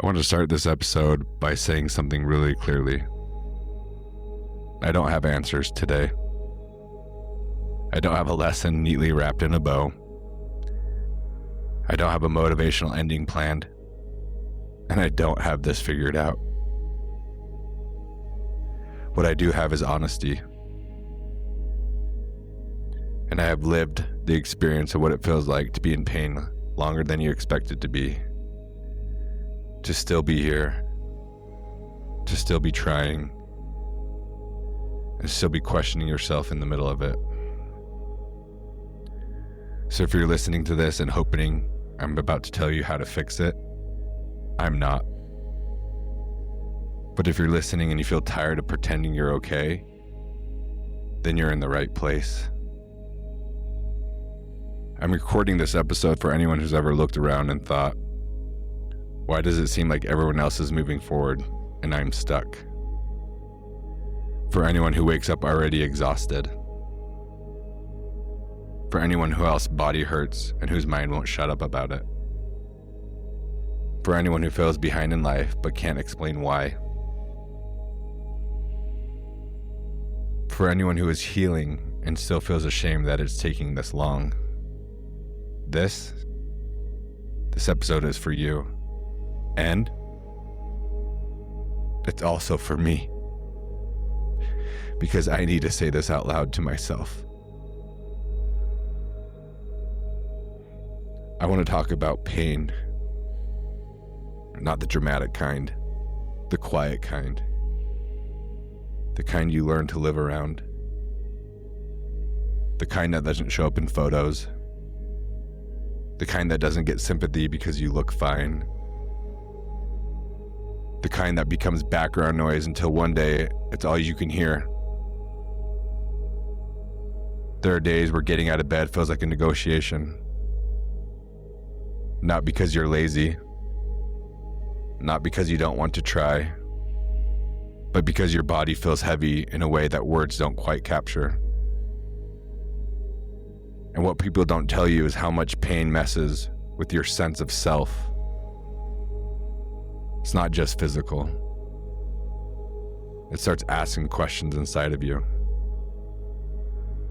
I want to start this episode by saying something really clearly. I don't have answers today. I don't have a lesson neatly wrapped in a bow. I don't have a motivational ending planned. And I don't have this figured out. What I do have is honesty. And I have lived the experience of what it feels like to be in pain longer than you expected to be. To still be here, to still be trying, and still be questioning yourself in the middle of it. So if you're listening to this and hoping I'm about to tell you how to fix it, I'm not. But if you're listening and you feel tired of pretending you're okay, then you're in the right place. I'm recording this episode for anyone who's ever looked around and thought, why does it seem like everyone else is moving forward and I'm stuck? For anyone who wakes up already exhausted. For anyone who else body hurts and whose mind won't shut up about it. For anyone who feels behind in life but can't explain why. For anyone who is healing and still feels ashamed that it's taking this long. This episode is for you. And it's also for me. Because I need to say this out loud to myself. I want to talk about pain. Not the dramatic kind. The quiet kind. The kind you learn to live around. The kind that doesn't show up in photos. The kind that doesn't get sympathy because you look fine. The kind that becomes background noise until one day it's all you can hear. There are days where getting out of bed feels like a negotiation. Not because you're lazy. Not because you don't want to try. But because your body feels heavy in a way that words don't quite capture. And what people don't tell you is how much pain messes with your sense of self. It's not just physical. It starts asking questions inside of you.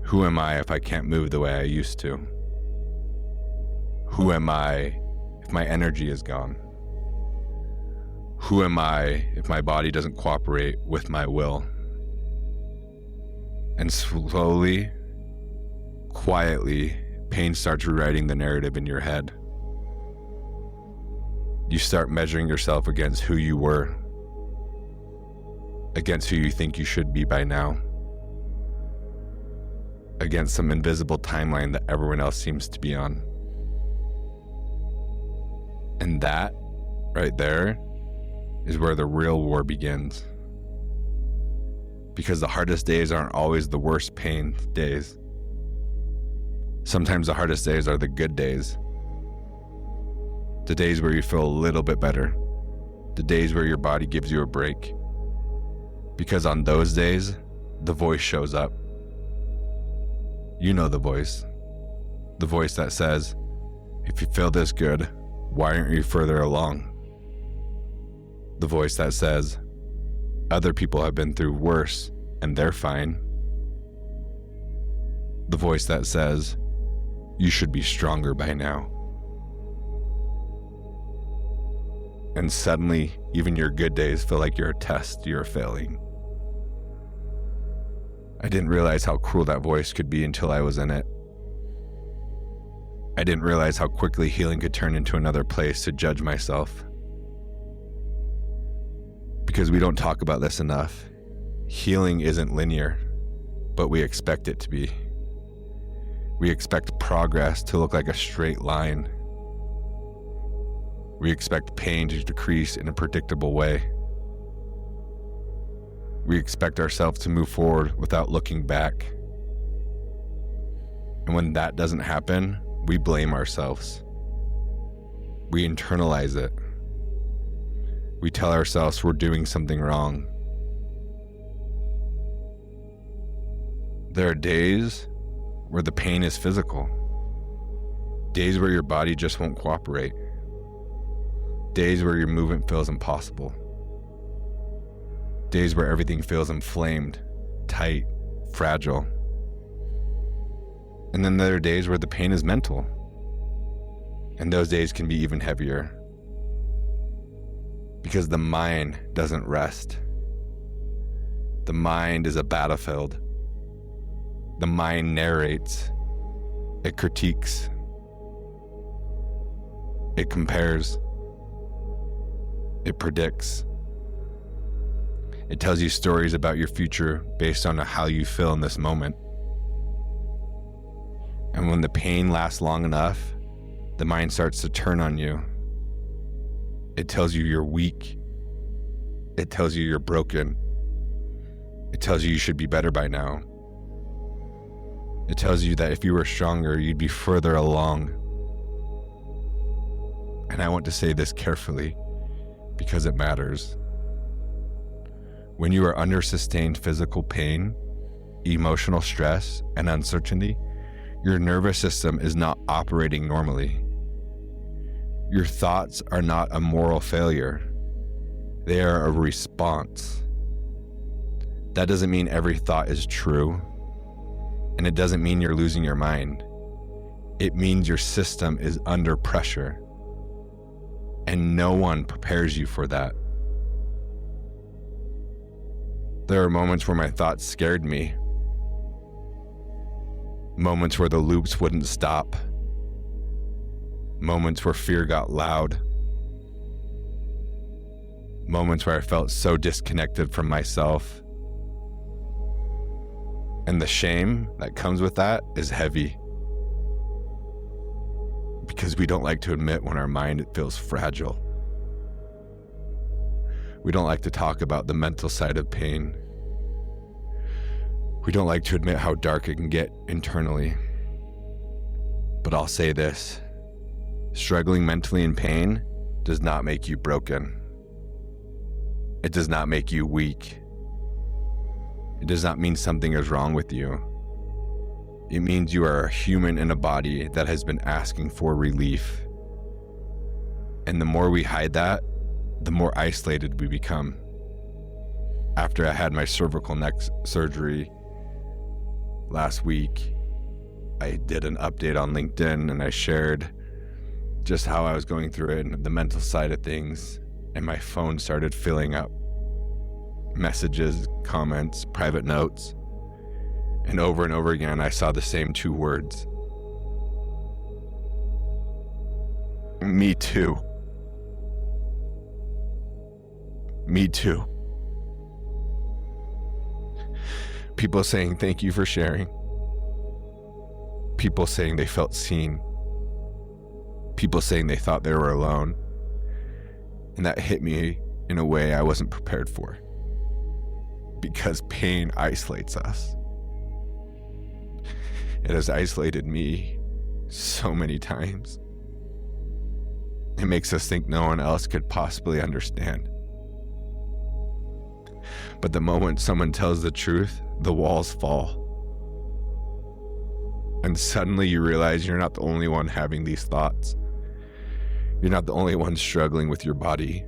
Who am I if I can't move the way I used to? Who am I if my energy is gone? Who am I if my body doesn't cooperate with my will? And slowly, quietly, pain starts rewriting the narrative in your head. You start measuring yourself against who you were, against who you think you should be by now, against some invisible timeline that everyone else seems to be on. And that, right there, is where the real war begins. Because the hardest days aren't always the worst pain days. Sometimes the hardest days are the good days. The days where you feel a little bit better. The days where your body gives you a break. Because on those days, the voice shows up. You know the voice. The voice that says, if you feel this good, why aren't you further along? The voice that says, other people have been through worse and they're fine. The voice that says, you should be stronger by now. And suddenly, even your good days feel like you're a test you're failing. I didn't realize how cruel that voice could be until I was in it. I didn't realize how quickly healing could turn into another place to judge myself. Because we don't talk about this enough. Healing isn't linear, but we expect it to be. We expect progress to look like a straight line. We expect pain to decrease in a predictable way. We expect ourselves to move forward without looking back. And when that doesn't happen, we blame ourselves. We internalize it. We tell ourselves we're doing something wrong. There are days where the pain is physical. Days where your body just won't cooperate. Days where your movement feels impossible. Days where everything feels inflamed, tight, fragile. And then there are days where the pain is mental. And those days can be even heavier. Because the mind doesn't rest. The mind is a battlefield. The mind narrates. It critiques. It compares. It predicts. It tells you stories about your future based on how you feel in this moment. And when the pain lasts long enough, the mind starts to turn on you. It tells you you're weak. It tells you you're broken. It tells you you should be better by now. It tells you that if you were stronger, you'd be further along. And I want to say this carefully because it matters. When you are under sustained physical pain, emotional stress, and uncertainty, your nervous system is not operating normally. Your thoughts are not a moral failure. They are a response. That doesn't mean every thought is true, and it doesn't mean you're losing your mind. It means your system is under pressure, and no one prepares you for that. There are moments where my thoughts scared me. Moments where the loops wouldn't stop. Moments where fear got loud. Moments where I felt so disconnected from myself. And the shame that comes with that is heavy. Because we don't like to admit when our mind feels fragile. We don't like to talk about the mental side of pain. We don't like to admit how dark it can get internally. But I'll say this. Struggling mentally in pain does not make you broken. It does not make you weak. It does not mean something is wrong with you. It means you are a human in a body that has been asking for relief. And the more we hide that, the more isolated we become. After I had my cervical neck surgery last week, I did an update on LinkedIn and I shared just how I was going through it and the mental side of things. And my phone started filling up messages, comments, private notes. And over again, I saw the same two words. Me too. Me too. People saying thank you for sharing. People saying they felt seen. People saying they thought they were alone. And that hit me in a way I wasn't prepared for. Because pain isolates us. It has isolated me so many times. It makes us think no one else could possibly understand. But the moment someone tells the truth, the walls fall. And suddenly you realize you're not the only one having these thoughts. You're not the only one struggling with your body.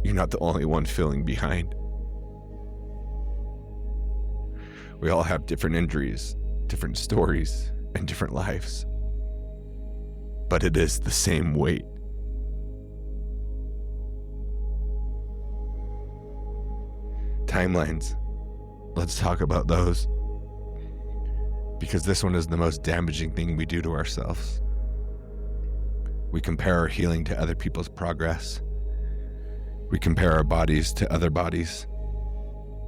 You're not the only one feeling behind. We all have different injuries, different stories, and different lives. But it is the same weight. Timelines. Let's talk about those. Because this one is the most damaging thing we do to ourselves. We compare our healing to other people's progress. We compare our bodies to other bodies.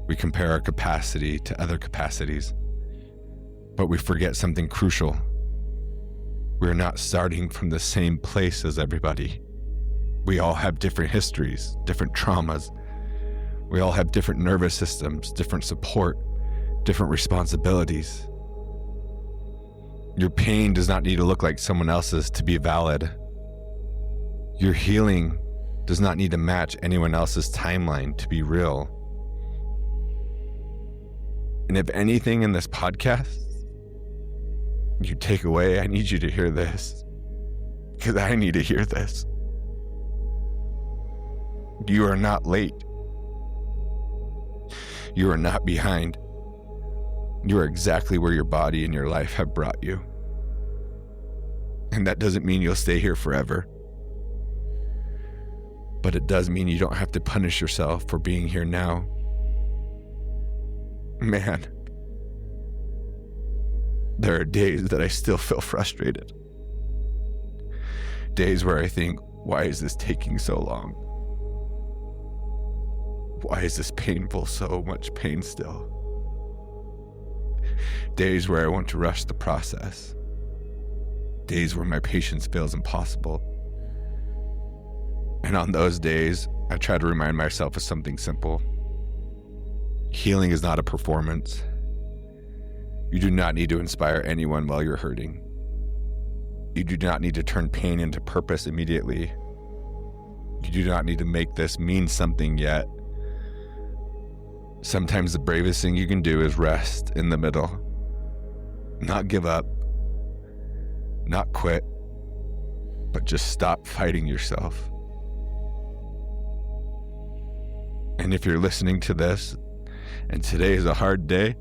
We compare our capacity to other capacities. But we forget something crucial. We're not starting from the same place as everybody. We all have different histories, different traumas. We all have different nervous systems, different support, different responsibilities. Your pain does not need to look like someone else's to be valid. Your healing does not need to match anyone else's timeline to be real. And if anything in this podcast you take away, I need you to hear this. Because I need to hear this. You are not late. You are not behind. You are exactly where your body and your life have brought you. And that doesn't mean you'll stay here forever. But it does mean you don't have to punish yourself for being here now. Man, there are days that I still feel frustrated. Days where I think, why is this taking so long? Why is this painful, so much pain still? Days where I want to rush the process. Days where my patience feels impossible. And on those days, I try to remind myself of something simple. Healing is not a performance. You do not need to inspire anyone while you're hurting. You do not need to turn pain into purpose immediately. You do not need to make this mean something yet. Sometimes the bravest thing you can do is rest in the middle. Not give up. Not quit. But just stop fighting yourself. And if you're listening to this, and today is a hard day,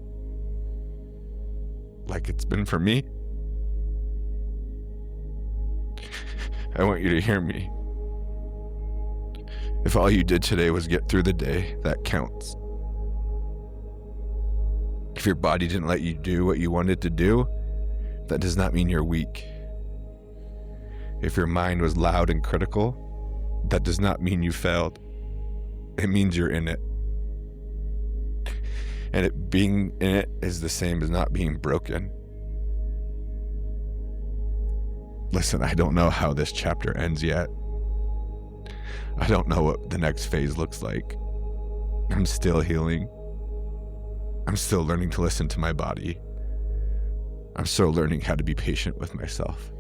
like it's been for me, I want you to hear me. If all you did today was get through the day, that counts. If your body didn't let you do what you wanted to do, that does not mean you're weak. If your mind was loud and critical, that does not mean you failed. It means you're in it. And it being in it is the same as not being broken. Listen, I don't know how this chapter ends yet. I don't know what the next phase looks like. I'm still healing. I'm still learning to listen to my body. I'm still learning how to be patient with myself.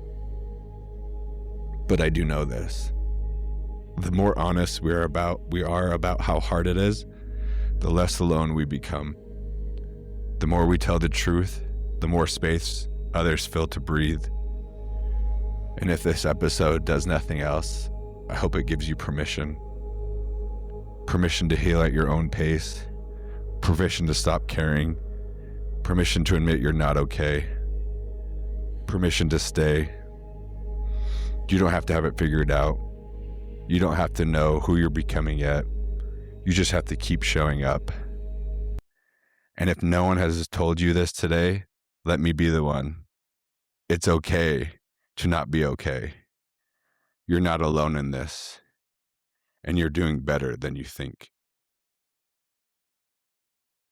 But I do know this. The more honest we are about how hard it is, the less alone we become. The more we tell the truth, the more space others feel to breathe. And if this episode does nothing else, I hope it gives you permission. Permission to heal at your own pace. Permission to stop caring. Permission to admit you're not okay. Permission to stay. You don't have to have it figured out. You don't have to know who you're becoming yet. You just have to keep showing up. And if no one has told you this today, let me be the one. It's okay to not be okay. You're not alone in this, and you're doing better than you think.